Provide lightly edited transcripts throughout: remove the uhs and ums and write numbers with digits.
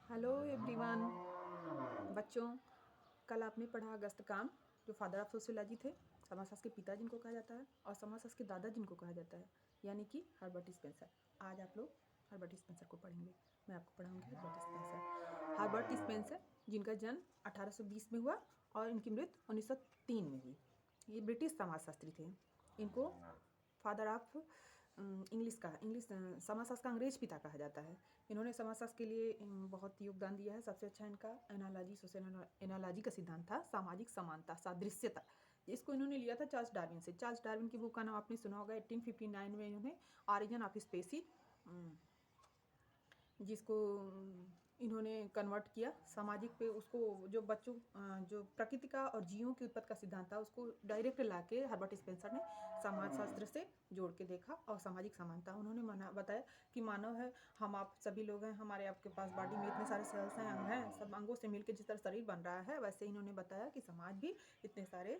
Hello everyone. बच्चों, कल आपने पढ़ा अगस्त काम, जो फादर ऑफ सोशियोलॉजी थे, समाजशास्त्र के पिता जिनको कहा जाता है और समाजशास्त्र के दादा जिनको कहा जाता है, यानी कि हर्बर्ट स्पेंसर। आज आप लोग हर्बर्ट स्पेंसर को पढ़ेंगे। मैं आपको पढ़ाऊंगी हर्बर्ट स्पेंसर। हर्बर्ट स्पेंसर, जिनका जन्म 1820 में हुआ और इनकी मृत्यु 1903 में हुई। ये ब्रिटिश समाजशास्त्री थे। इनको फादर ऑफ इंग्लिश समाजशास्त्र का अंग्रेज पिता कहा जाता है। इन्होंने समाजशास्त्र के लिए बहुत योगदान दिया है। सबसे अच्छा इनका एनालॉजी सोशल एनालॉजी का सिद्धांत था, सामाजिक समानता सादृश्यता। इसको इन्होंने लिया था चार्ल्स डार्विन से। चार्ल्स डार्विन की बुक का नाम आपने सुना होगा। 1859 में इन्होंने ऑरिजिन ऑफ स्पेसी, जिसको इन्होंने कन्वर्ट किया सामाजिक पे, उसको जो बच्चों जो प्रकृति का और जीवों की उत्पत्ति का सिद्धांत था उसको डायरेक्ट लाके हर्बर्ट स्पेंसर ने समाजशास्त्र से जोड़ के देखा और सामाजिक समानता उन्होंने बताया कि मानव है, हम आप सभी लोग हैं, हमारे आपके पास बॉडी में इतने सारे सेल्स हैं, अंग हैं, सब अंगों से मिलकर जिस तरह शरीर बन रहा है वैसे इन्होंने बताया कि समाज भी इतने सारे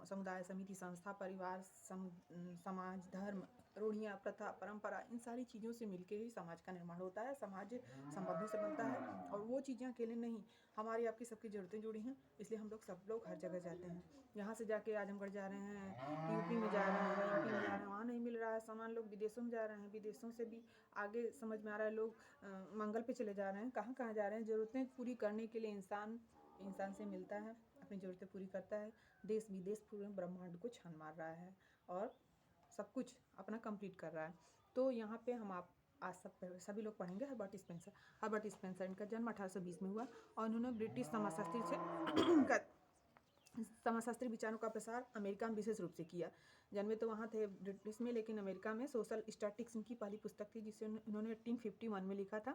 समुदाय, समिति, संस्था, परिवार, समाज, धर्म, रूढ़ियाँ, प्रथा, परंपरा, इन सारी चीज़ों से मिलके ही समाज का निर्माण होता है। समाज संबंधों से बनता है और वो चीज़ें अकेले नहीं, हमारी आपकी सबकी ज़रूरतें जुड़ी हैं। इसलिए हम लोग सब लोग हर जगह जाते हैं। यहाँ से जाके आजमगढ़ जा रहे हैं, यूपी में जा रहे हैं, एमपी में जा रहे हैं, वहाँ नहीं मिल रहा है सामान, लोग विदेशों में जा रहे हैं, विदेशों से भी आगे समझ में आ रहा है, लोग मंगल पे चले जा रहे हैं, कहाँ कहाँ जा रहे हैं। ज़रूरतें पूरी करने के लिए इंसान से मिलता है, अपनी ज़रूरतें पूरी करता है। देश विदेश पूरे ब्रह्मांड को छान मार रहा है और सब कुछ अपना कंप्लीट कर रहा है। तो यहाँ पे हम आप आज सभी लोग पढ़ेंगे हर्बर्ट स्पेंसर। हर्बर्ट स्पेंसर, इनका जन्म 1820 में हुआ और इन्होंने ब्रिटिश समाजशास्त्री से समाजशास्त्री विचारों का प्रसार अमेरिका में विशेष रूप से किया। जन्मे तो वहाँ थे ब्रिटिश में, लेकिन अमेरिका में सोशल स्टैटिक्स इनकी पहली पुस्तक थी, जिसे इन्होंने 1851 में लिखा था।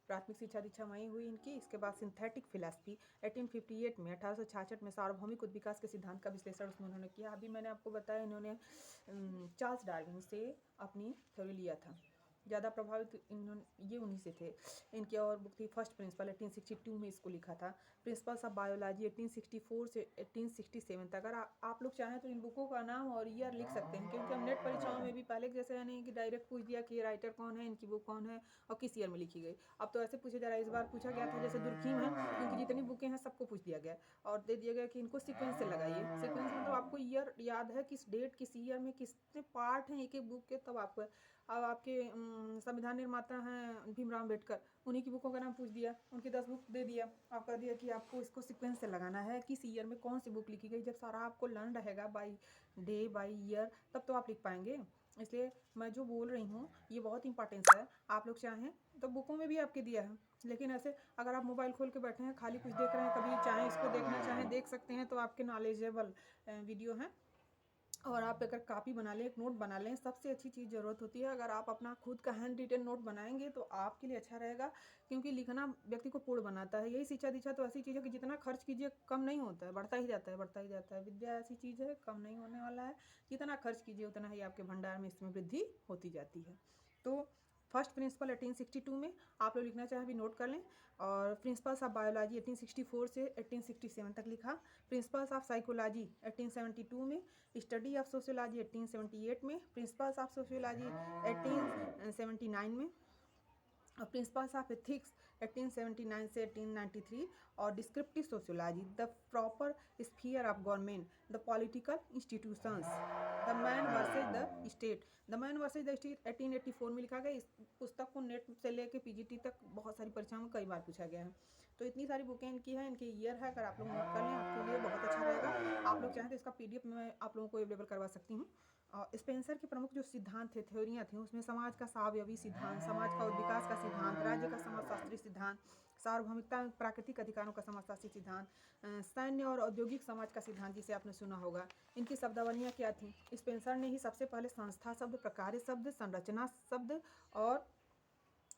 प्राथमिक शिक्षा दीक्षा वहीं हुई इनकी। इसके बाद सिंथेटिक फिलासफी 1858 में, 1866 में सार्वभौमिक विकास के सिद्धांत का विश्लेषण उसमें उन्होंने किया। अभी मैंने आपको बताया इन्होंने चार्ल्स डार्विन से अपनी थ्योरी लिया था। ज़्यादा प्रभावित ये उन्हीं से थे। इनकी और बुक थी फर्स्ट प्रिंसिपल, 1862 में इसको लिखा था। प्रिंसिपल्स ऑफ बायोलॉजी 1864 से 1867 तक। अगर आप लोग चाहें तो इन बुकों का नाम और ईयर लिख सकते हैं, क्योंकि हम नेट परीक्षाओं में भी पहले जैसे है नहीं कि डायरेक्ट पूछ दिया कि ये राइटर कौन है, इनकी बुक कौन है और किस ईयर में लिखी गई। अब तो ऐसे पूछा जा रहा है, इस बार पूछा गया था जैसे दुर्खीम है, क्योंकि जितनी बुकें हैं सबको पूछ दिया गया और दे दिया गया कि इनको सीक्वेंस से लगाइए। सीक्वेंस मतलब आपको ईयर याद है, किस डेट किस ईयर में कितने पार्ट हैं एक एक बुक के, तब आपको। अब आपके संविधान निर्माता हैं भीमराव अम्बेडकर, उन्हीं की बुकों का नाम पूछ दिया, उनकी 10 बुक दे दिया, आप कह दिया कि आपको इसको सीक्वेंस से लगाना है, किस ईयर में कौन सी बुक लिखी गई। जब सारा आपको लर्न रहेगा बाई डे बाई ईयर, तब तो आप लिख पाएंगे। इसलिए मैं जो बोल रही हूँ ये बहुत इंपॉर्टेंस है। आप लोग चाहें तो बुकों में भी आपके दिया है, लेकिन ऐसे अगर आप मोबाइल खोल के बैठे हैं खाली कुछ देख रहे हैं, कभी चाहें इसको देखना चाहें देख सकते हैं, तो आपके नॉलेजेबल वीडियो हैं। और आप अगर कापी बना लें, एक नोट बना लें, सबसे अच्छी चीज़ ज़रूरत होती है अगर आप अपना खुद का हैंड रिटन नोट बनाएंगे तो आपके लिए अच्छा रहेगा, क्योंकि लिखना व्यक्ति को पूर्ण बनाता है। यही शिक्षा दीक्षा तो ऐसी चीज़ है कि जितना खर्च कीजिए कम नहीं होता है, बढ़ता ही जाता है, बढ़ता ही जाता है। विद्या ऐसी चीज़ है, कम नहीं होने वाला है। जितना खर्च कीजिए उतना ही आपके भंडार में इसमें वृद्धि होती जाती है। तो फर्स्ट प्रिंसिपल 1862 में आप लोग लिखना चाहें भी नोट कर लें। और प्रिंसिपल्स ऑफ बायोलॉजी 1864 से 1867 तक लिखा। प्रिंसिपल्स ऑफ साइकोलॉजी 1872 में। स्टडी ऑफ सोशियोलॉजी 1878 में। प्रिंसिपल्स ऑफ सोशियोलॉजी 1879 में। और प्रिंसिपल्स ऑफ एथिक्स 1879 से 1893। और descriptive sociology the proper sphere of government, the political institutions, the man versus the state. The man versus the state 1884 में लिखा गया। इस पुस्तक को नेट से लेके पीजीटी तक बहुत सारी परीक्षाओं में कई बार पूछा गया है। तो इतनी सारी बुकें इनकी हैं, इनके ईयर है, अगर आप लोग नोट कर लें आपके लिए बहुत अच्छा रहेगा। आप लोग चाहें तो इसका पीडीएफ मैं आप लोगों को अवेलेबल करवा सकती हूँ। स्पेंसर के प्रमुख जो सिद्धांत थे, थ्योरियाँ थी, उसमें समाज का सावयवी सिद्धांत, समाज का विकास का सिद्धांत, राज्य का समाजशास्त्री सिद्धांत, सार्वभौमिकता, प्राकृतिक अधिकारों का समाजशास्त्री सिद्धांत, सैन्य और औद्योगिक समाज का सिद्धांत, जिसे आपने सुना होगा। इनकी शब्दावलियाँ क्या थी? स्पेंसर ने ही सबसे पहले संस्था शब्द, प्रकार्य शब्द, संरचना शब्द और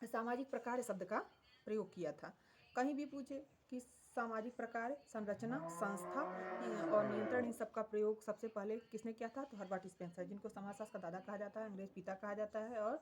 सामाजिक प्रकार शब्द का प्रयोग किया था। कहीं भी पूछे कि सामाजिक प्रकार, संरचना, संस्था और नियंत्रण, इन सब का प्रयोग सबसे पहले किसने किया था? तो हर्बर्ट स्पेंसर, जिनको समाजशास्त्र का दादा कहा जाता है, अंग्रेज पिता कहा जाता है और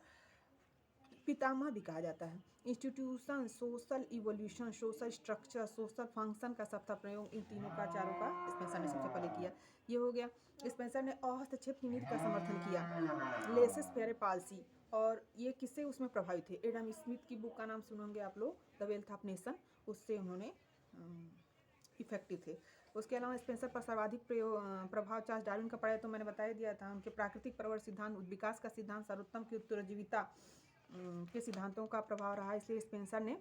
पितामह भी कहा जाता है। Institution, social evolution, social structure, social function का सबका प्रयोग इन तीनों का, चारों का स्पेंसर ने सबसे पहले किया। ये हो गया। स्पेंसर ने अहस्तक्षेप की नीति का समर्थन किया। लेसेस फेयर पॉलिसी, और ये किससे उसमें प्रभावित थे? एडम स्मिथ की बुक का नाम सुनेंगे आप लोग, द वेल्थ ऑफ नेशन, उससे उन्होंने इफेक्टिव थे। उसके अलावा स्पेंसर पर सर्वाधिक प्रभाव चार्ल्स डार्विन का पड़ा है, तो मैंने बता ही दिया था। उनके प्राकृतिक प्रवर्त सिद्धांत, विकास का सिद्धांत, सर्वोत्तम की उत्तरजीविता के सिद्धांतों का प्रभाव रहा, इसलिए स्पेंसर ने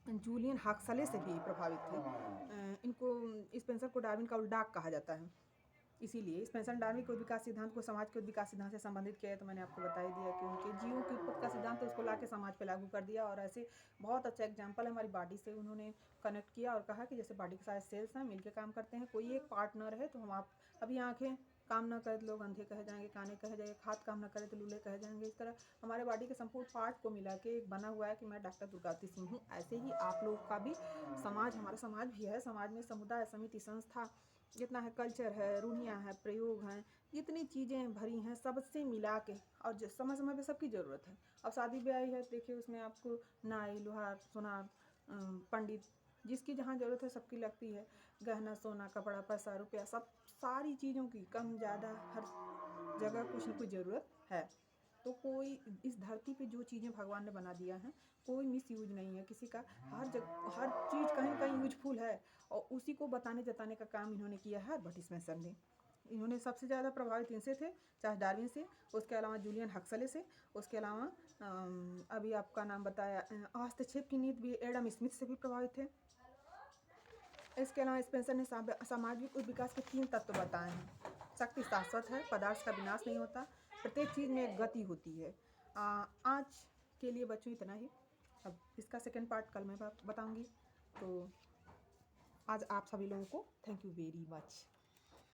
जूलियन हक्सले से भी प्रभावित थे। इनको स्पेंसर को डार्विन का उल्डाक कहा जाता है। इसीलिए स्पेंसर ने डार्विन के विकास सिद्धांत को समाज के विकास सिद्धांत से संबंधित किया है, तो मैंने आपको बता ही दिया कि उनके जीवों की उत्पत्ति का सिद्धांत है, उसको लाके समाज पे लागू कर दिया। और ऐसे बहुत अच्छा एग्जांपल है, हमारी बॉडी से उन्होंने कनेक्ट किया और कहा कि जैसे बॉडी के सारे सेल्स हैं, मिलके काम करते हैं, कोई एक पार्ट न रहे तो हम आप अभी आँखें काम ना करें तो लोग अंधे कहे जाएंगे, काने कहे जाएंगे, हाथ काम ना करे तो लूले कहे जाएंगे। इस तरह हमारे बॉडी के संपूर्ण पार्ट को मिला के एक बना हुआ है कि मैं डॉक्टर दुर्गावती सिंह हूँ। ऐसे ही आप लोग का भी समाज, हमारा समाज भी है, समाज में समुदाय, समिति, संस्था जितना है, कल्चर है, रूढ़ियाँ हैं, प्रयोग हैं, जितनी चीज़ें भरी हैं, सबसे मिला के, और जो समय समय पे सबकी ज़रूरत है। अब शादी ब्याह है, देखिए उसमें आपको नाई, लोहार, सुनार, पंडित, जिसकी जहाँ ज़रूरत है सबकी लगती है। गहना, सोना, कपड़ा, पैसा, रुपया, सब सारी चीज़ों की कम ज़्यादा हर जगह कुछ न कुछ ज़रूरत है। तो कोई इस धरती पे जो चीज़ें भगवान ने बना दिया है, कोई मिस यूज नहीं है किसी का। हर जगह हर चीज़ कहीं न कहीं यूजफुल है, और उसी को बताने जताने का काम इन्होंने किया है हर्बर्ट स्पेंसर ने। इन्होंने सबसे ज़्यादा प्रभावित इनसे थे, चार्ल्स डार्विन से, उसके अलावा जूलियन हक्सले से, उसके अलावा अभी आपका नाम बताया हस्तक्षेप की नीति भी एडम स्मिथ से भी प्रभावित थे। इसके अलावा स्पेंसर ने सामाजिक विकास के 3 तत्व बताए हैं। शक्ति शाश्वत है, पदार्थ का विनाश नहीं होता, प्रत्येक चीज़ में एक गति होती है। आज के लिए बच्चों इतना ही। अब इसका सेकंड पार्ट कल मैं बताऊंगी। तो आज आप सभी लोगों को थैंक यू वेरी मच।